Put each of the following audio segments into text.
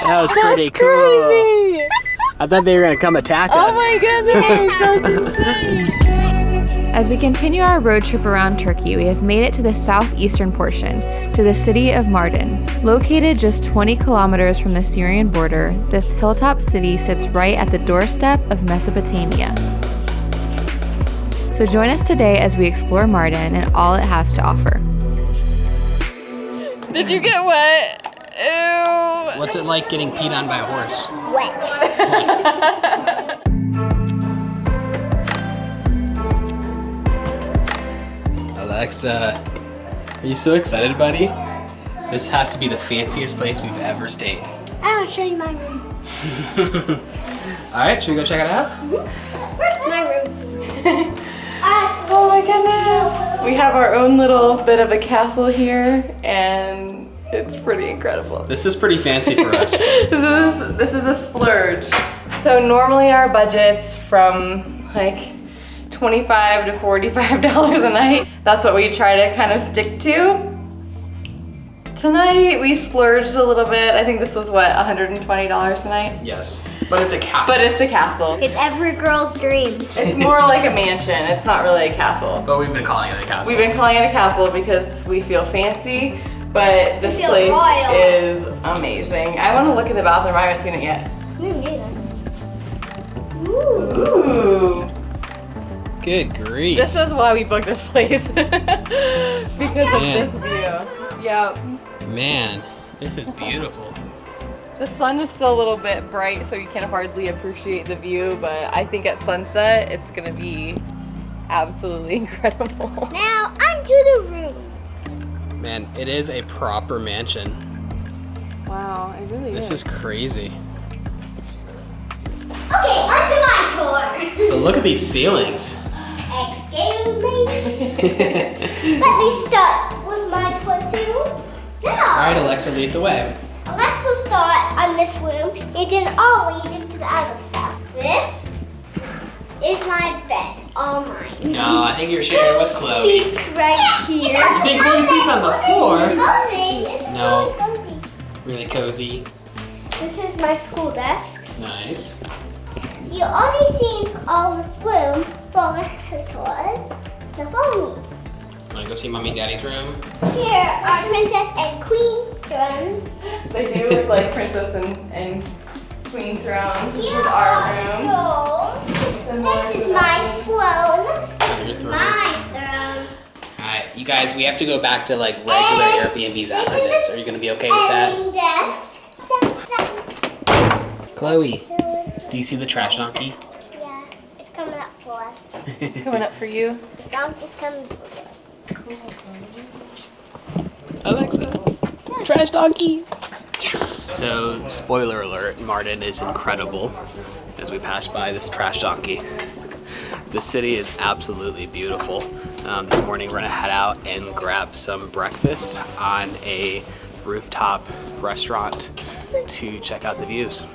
That was pretty cool. Crazy. I thought they were gonna come attack us. Oh my goodness, that's insane. As we continue our road trip around Turkey, we have made it to the southeastern portion, to the city of Mardin. Located just 20 kilometers from the Syrian border, this hilltop city sits right at the doorstep of Mesopotamia. So join us today as we explore Mardin and all it has to offer. Did you get wet? Ew. What's it like getting peed on by a horse? Wet. Alexa, are you so excited, buddy? This has to be the fanciest place we've ever stayed. I'll show you my room. All right, should we go check it out? Where's my room? Oh my goodness. We have our own little bit of a castle here, and it's pretty incredible. This is pretty fancy for us. This is a splurge. So normally our budget's from like $25 to $45 a night. That's what we try to kind of stick to. Tonight we splurged a little bit. I think this was what, $120 a night? Yes, but it's a castle. But it's a castle. It's every girl's dream. It's more like a mansion. It's not really a castle. But we've been calling it a castle. We've been calling it a castle because we feel fancy, but this feel place royal. is amazing. I want to look at the bathroom. I haven't seen it yet. Me neither. Ooh. Good grief. This is why we booked this place. Because of this view. Yep. Man, this is beautiful. The sun is still a little bit bright, so you can hardly appreciate the view, but I think at sunset, it's gonna be absolutely incredible. Now, onto the rooms. Man, it is a proper mansion. Wow, it really is. This is crazy. Okay, onto my tour. But look at these ceilings. Excuse me. Let me start with my tour too. All right, Alexa, lead the way. Let's start on this room, and then I'll lead into the other stuff. This is my bed, all mine. No, I think you're sharing with Chloe. Sleeps right here. You think Chloe sleeps on the floor? Cozy. It's No. really cozy. Really cozy. This is my school desk. Nice. You only seen all this room for Alexa's tours. Now follow me. Wanna go see Mommy and Daddy's room? Here are Princess and Queen thrones. They do look like princess and queen thrones. This Here is are our the room. tools. This is my throne. Your throne. My throne. Alright, you guys, we have to go back to like regular Airbnbs after this. Are you gonna be okay with that? And desk. Chloe, do you see the trash donkey? Yeah, it's coming up for us. Coming up for you. The donkey's coming for us. Alexa, trash donkey. So, spoiler alert, Mardin is incredible as we pass by this trash donkey. The city is absolutely beautiful. This morning we're gonna head out and grab some breakfast on a rooftop restaurant to check out the views.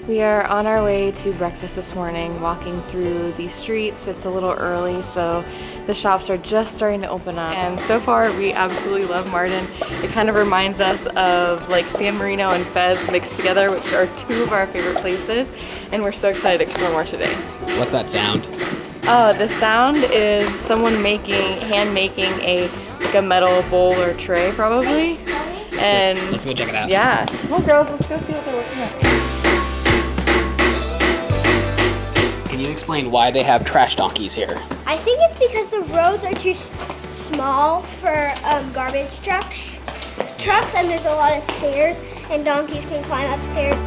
We are on our way to breakfast this morning, walking through these streets. It's a little early, so the shops are just starting to open up. And so far, we absolutely love Mardin. It kind of reminds us of like San Marino and Fez mixed together, which are two of our favorite places. And we're so excited to explore more today. What's that sound? Oh, the sound is someone hand making like a metal bowl or tray, probably. And Let's go check it out. yeah, come on, girls, let's go see what they're working at. Can you explain why they have trash donkeys here? I think it's because the roads are too small for garbage trucks, and there's a lot of stairs, and donkeys can climb upstairs.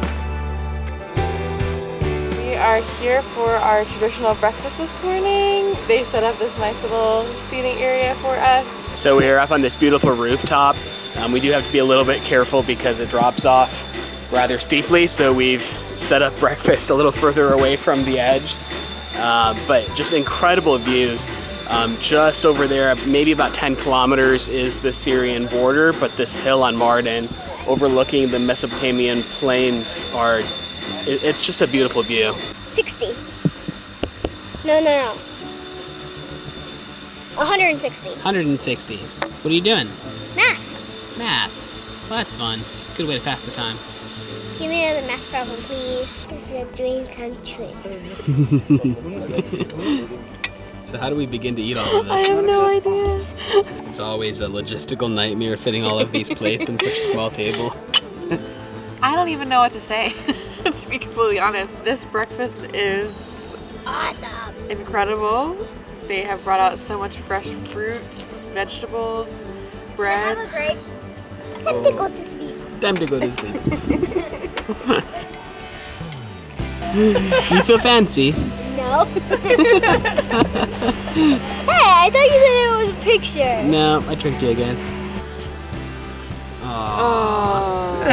We are here for our traditional breakfast this morning. They set up this nice little seating area for us. So we are up on this beautiful rooftop. We do have to be a little bit careful because it drops off rather steeply, so we've set up breakfast a little further away from the edge. But just incredible views. Just over there, maybe about 10 kilometers is the Syrian border, but this hill on Mardin overlooking the Mesopotamian plains it's just a beautiful view. 60. No. 160. 160. What are you doing? Math. Math. Well, that's fun. Good way to pass the time. Give me another math problem, please. This is a dream come true. So how do we begin to eat all of this? I have no idea. It's always a logistical nightmare fitting all of these plates on such a small table. I don't even know what to say, to be completely honest. This breakfast is Awesome. incredible. They have brought out so much fresh fruit, vegetables, breads. Have a great time to go to sleep. Time to go to sleep. You feel fancy? No. Hey, I thought you said it was a picture. No, I tricked you again. Aww.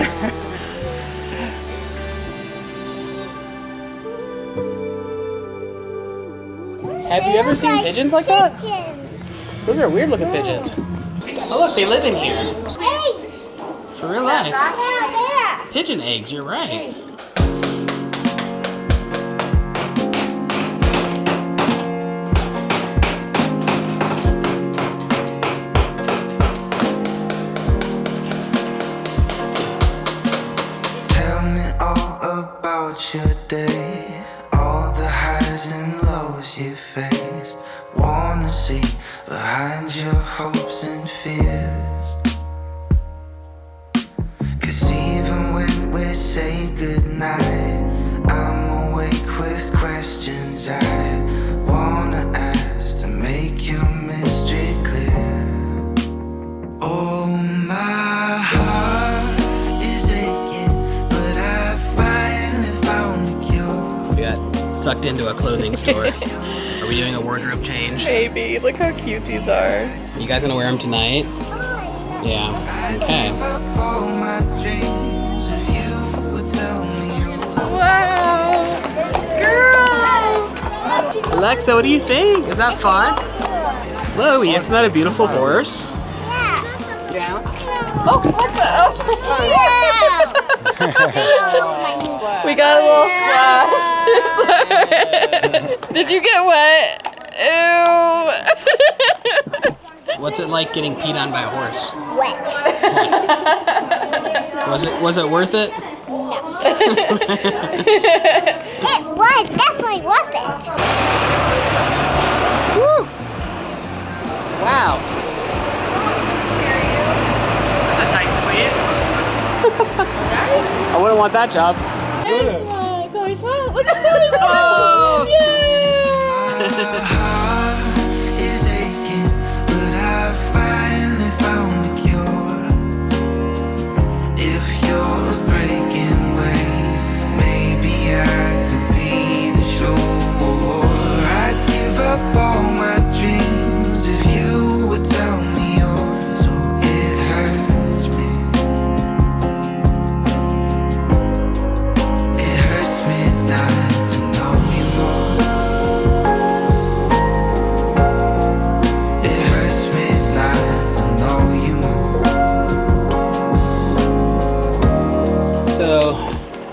Have you ever seen pigeons like that? Chickens. Those are weird looking pigeons. Oh look, they live in here. Eggs. For real life. Yeah, Pigeon eggs, you're right. Tell me all about your day, all the highs and lows you faced. Wanna see behind your hopes and fears. 'Cause even when we say goodnight, I'm awake with questions I wanna ask to make your mystery clear. Oh, my heart is aching, but I finally found a cure. We got sucked into a clothing store. Are we doing a wardrobe change? Baby, look how cute these are. You guys gonna wear them tonight? Yeah. Okay. Give up all my dreams if you would tell me. Wow. Girls. Alexa, what do you think? Is that fun? Chloe, isn't that a beautiful horse? Yeah. Oh, what the? Yeah. We got a little splash. Did you get wet? Ew. What's it like getting peed on by a horse? Wet. Was it worth it? It was definitely worth it. Woo! Wow. That's a tight squeeze. I wouldn't want that job. Chloe, smile. Look at Chloe. Oh! My heart is aching, but I finally found a cure. If you're breaking away, maybe I could be the shore. I'd give up all my dreams if you would tell me yours. Oh, it hurts me. It hurts me not to know you more. It hurts me not to know you more. So,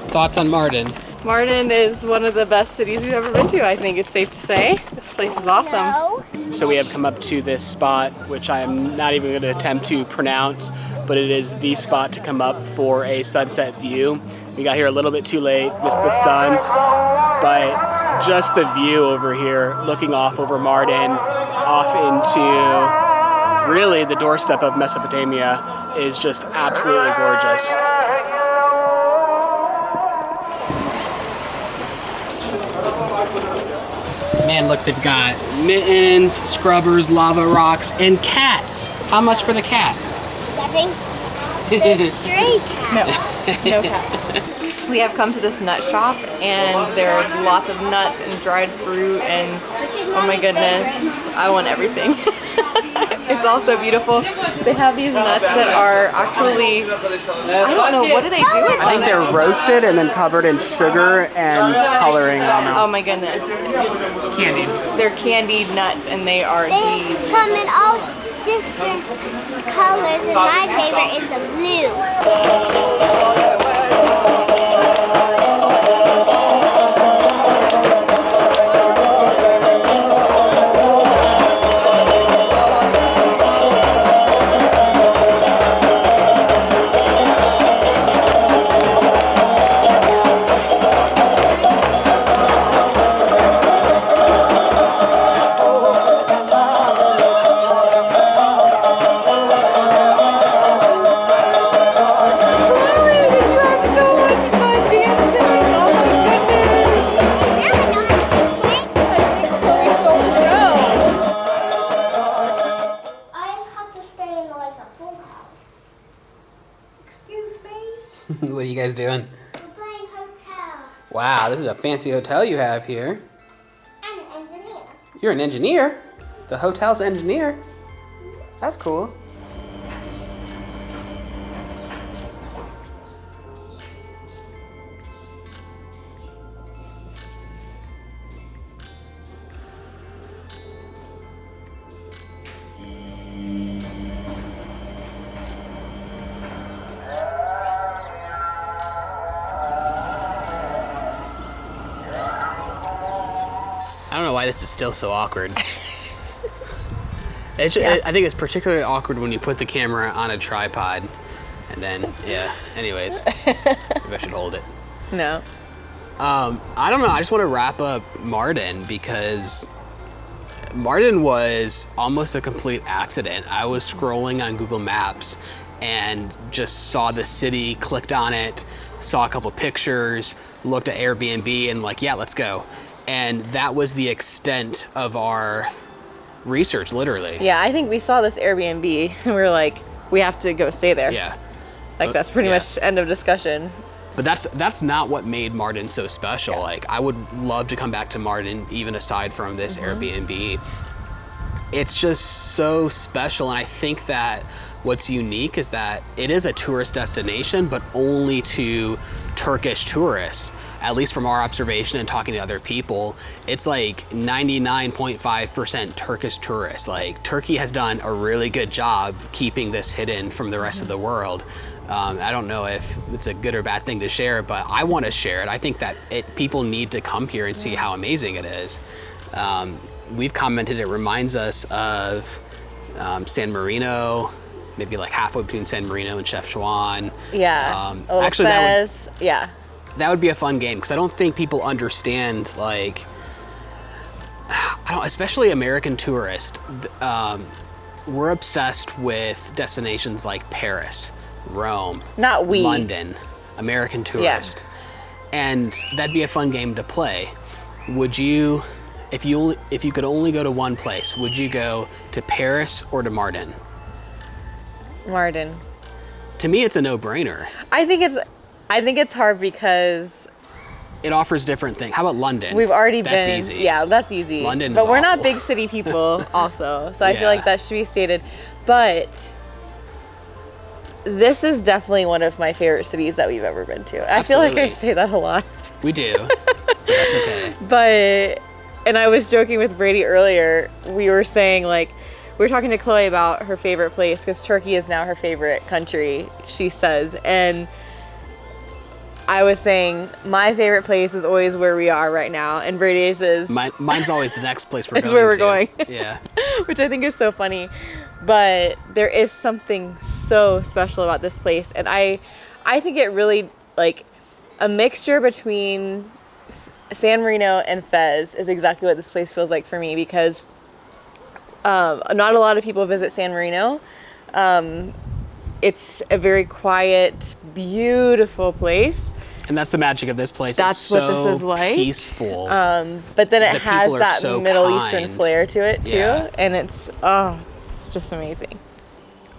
thoughts on Mardin? Mardin is one of the best cities we've ever been to, I think it's safe to say. This place is awesome. No. So we have come up to this spot, which I am not even going to attempt to pronounce, but it is the spot to come up for a sunset view. We got here a little bit too late, missed the sun, but just the view over here, looking off over Mardin, off into really the doorstep of Mesopotamia, is just absolutely gorgeous. Man, look, they've got mittens, scrubbers, lava rocks, and cats. How much for the cat? Stepping. The stray cat. No cat. We have come to this nut shop and there's lots of nuts and dried fruit and oh my goodness, I want everything. It's all so beautiful. They have these nuts that are actually, I don't know, what do they do with them? I think they're roasted and then covered in sugar and coloring on them. Oh my goodness. Candied. They're candied nuts and they are They come in all different colors, and my favorite is the blue. What are you guys doing? We're playing hotel. Wow, this is a fancy hotel you have here. I'm an engineer. You're an engineer? The hotel's engineer? That's cool. I don't know why this is still so awkward. I think it's particularly awkward when you put the camera on a tripod and then, yeah, anyways, maybe I should hold it. No. I don't know, I just want to wrap up Mardin because Mardin was almost a complete accident. I was scrolling on Google Maps and just saw the city, clicked on it, saw a couple pictures, looked at Airbnb and like, yeah, let's go. And that was the extent of our research, literally. Yeah, I think we saw this Airbnb and we were like, we have to go stay there. Yeah. Like that's pretty much end of discussion. But that's not what made Mardin so special. Yeah. Like I would love to come back to Mardin even aside from this Airbnb. It's just so special, and I think that what's unique is that it is a tourist destination, but only to Turkish tourists. At least from our observation and talking to other people, it's like 99.5% Turkish tourists. Like Turkey has done a really good job keeping this hidden from the rest of the world. I don't know if it's a good or bad thing to share, but I want to share it. I think that people need to come here and see how amazing it is. We've commented it reminds us of San Marino, maybe like halfway between San Marino and Chefchaouen. Yeah. Actually, Fez. that would be a fun game because I don't think people understand, like, especially American tourists. We're obsessed with destinations like Paris, Rome, Not we. London, American tourist. And that'd be a fun game to play. Would you, if you could only go to one place, would you go to Paris or to Mardin? Mardin. To me, it's a no-brainer. I think it's hard because It offers different things. How about London? we've already That's been. easy. Yeah, that's easy. London but is we're not awful. big city people, also. So I Yeah. feel like that should be stated. But this is definitely one of my favorite cities that we've ever been to. I feel like I Absolutely. say that a lot. We do, but that's okay. But, and I was joking with Bradey earlier, we were saying like, we were talking to Chloe about her favorite place because Turkey is now her favorite country, she says. And I was saying my favorite place is always where we are right now. And Bradey's is, Mine's always the next place we're It's going where we're to. going. Yeah. which I think is so funny. But there is something so special about this place. And I think it really, like, a mixture between San Marino and Fez is exactly what this place feels like for me because not a lot of people visit San Marino. It's a very quiet, beautiful place. And that's the magic of this place. That's it's what so this is like. peaceful. But then it The has people are that so Middle Eastern kind. flair to it too. Yeah. And it's just amazing.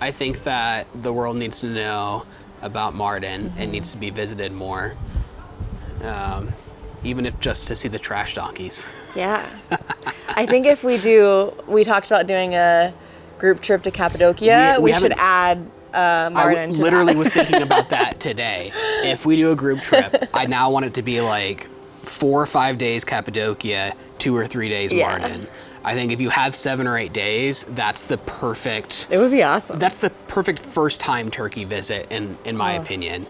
I think that the world needs to know about Mardin and needs to be visited more. Even if just to see the trash donkeys. Yeah. I think if we talked about doing a group trip to Cappadocia, We we should haven't- add I Mardin to literally that. was thinking about that today. If we do a group trip, I now want it to be like 4 or 5 days Cappadocia, 2 or 3 days Yeah. Mardin. I think if you have 7 or 8 days, that's the perfect. It would be awesome. That's the perfect first time Turkey visit, in my opinion.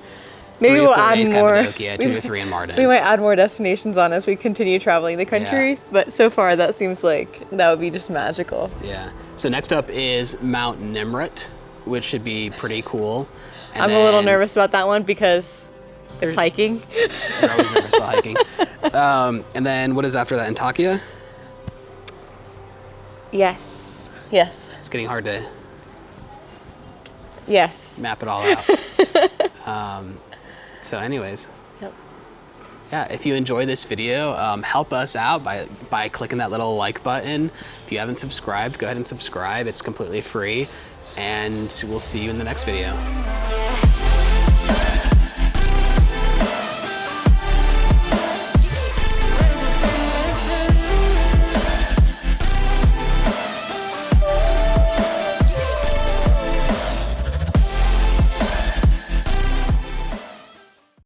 Maybe 3 to we'll 4 add days more. Cappadocia, 2 to 3 in Mardin. We might add more destinations on as we continue traveling the country, Yeah. but so far that seems like that would be just magical. Yeah. So next up is Mount Nimrut, which should be pretty cool. And I'm a little then- nervous about that one because it's hiking. You're always nervous about hiking. And then what is after that? Antakya? Yes. It's getting hard to Yes. map it all out. So anyways. Yep. Yeah, if you enjoy this video, help us out by clicking that little like button. If you haven't subscribed, go ahead and subscribe. It's completely free. And we'll see you in the next video.